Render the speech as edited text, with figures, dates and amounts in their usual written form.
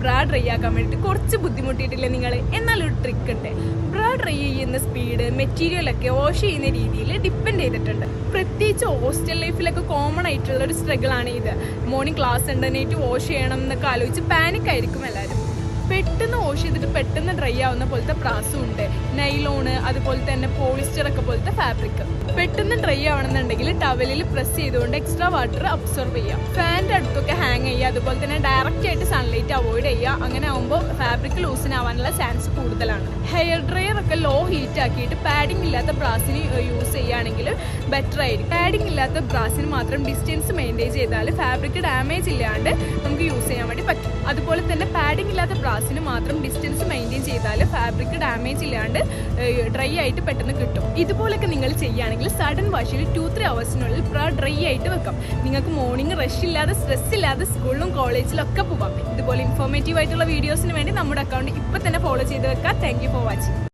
ബ്രാ dry ആക്കാൻ വേണ്ടിയിട്ട് കുറച്ച് ബുദ്ധിമുട്ടിയിട്ടില്ലേ നിങ്ങൾ? എന്നാലൊരു ട്രിക്ക് ഉണ്ട്. ബ്രാ ഡ്രൈ ചെയ്യുന്ന സ്പീഡ് മെറ്റീരിയലൊക്കെ വാഷ് ചെയ്യുന്ന രീതിയിൽ ഡിപ്പെൻഡ് ചെയ്തിട്ടുണ്ട്. പ്രത്യേകിച്ച് ഹോസ്റ്റൽ ലൈഫിലൊക്കെ കോമൺ ആയിട്ടുള്ള ഒരു സ്ട്രഗിൾ ആണ് ഇത്. മോർണിംഗ് ക്ലാസ് ഉണ്ട്, നൈറ്റ് വാഷ് ചെയ്യണം എന്നൊക്കെ ആലോചിച്ച് പാനിക് ആയിരിക്കും എല്ലാവരും. പെട്ടെന്ന് വാഷ് ചെയ്തിട്ട് പെട്ടെന്ന് ഡ്രൈ ആവുന്ന പോലത്തെ ബ്രാസും ഉണ്ട്, നൈലോണ്, അതുപോലെ തന്നെ പോളിസ്റ്റർ ഒക്കെ പോലത്തെ ഫാബ്രിക്. പെട്ടെന്ന് ഡ്രൈ ആവണമെന്നുണ്ടെങ്കിൽ ടവലിൽ പ്രസ് ചെയ്തുകൊണ്ട് എക്സ്ട്രാ വാട്ടർ അബ്സോർവ് ചെയ്യാം. ഫാനിന്റെ അടുത്തൊക്കെ ഹാങ് ചെയ്യുക, അതുപോലെ തന്നെ ഡയറക്റ്റ് ആയിട്ട് സൺലൈറ്റ് അവോയ്ഡ് ചെയ്യുക. അങ്ങനെ ആകുമ്പോൾ ഫാബ്രിക് ലൂസിനാവാനുള്ള ചാൻസ് കൂടുതലാണ്. ഹെയർ ഡ്രയർ ഒക്കെ ലോ ഹീറ്റ് ആക്കിയിട്ട് പാഡിംഗ് ഇല്ലാത്ത ബ്രാസിന് യൂസ് ചെയ്യുകയാണെങ്കിൽ ബെറ്റർ ആയിരിക്കും. പാഡിംഗ് ഇല്ലാത്ത ബ്രാസിന് മാത്രം ഡിസ്റ്റൻസ് മെയിൻറ്റെയിൻ ചെയ്താൽ ഫാബ്രിക് ഡാമേജ് ഇല്ലാണ്ട് നമുക്ക് യൂസ് ചെയ്യാൻ വേണ്ടി പറ്റും. അതുപോലെ തന്നെ പാഡിംഗ് ഇല്ലാത്ത ബ്രാസിന് മാത്രം ഡിസ്റ്റൻസ് മെയിൻറ്റെയിൻ ചെയ്താൽ ഫാബ്രിക് ഡാമേജ് ഇല്ലാണ്ട് ഡ്രൈ ആയിട്ട് പെട്ടെന്ന് കിട്ടും. ഇതുപോലൊക്കെ നിങ്ങൾ ചെയ്യുകയാണെങ്കിൽ സഡൻ വാഷിൽ 2-3 hours ബ്രാ ഡ്രൈ ആയിട്ട് വെക്കാം. നിങ്ങൾക്ക് മോർണിംഗ് റഷ് ഇല്ലാതെ സ്ട്രെസ് ഇല്ലാതെ സ്കൂളിലും കോളേജിലും ഒക്കെ പോവാം. ഇതുപോലെ ഇൻഫോർമേറ്റീവ് ആയിട്ടുള്ള വീഡിയോസിന് വേണ്ടി നമ്മുടെ അക്കൗണ്ട് ഇപ്പം തന്നെ ഫോളോ ചെയ്ത് വെക്കാം. Thank you for watching.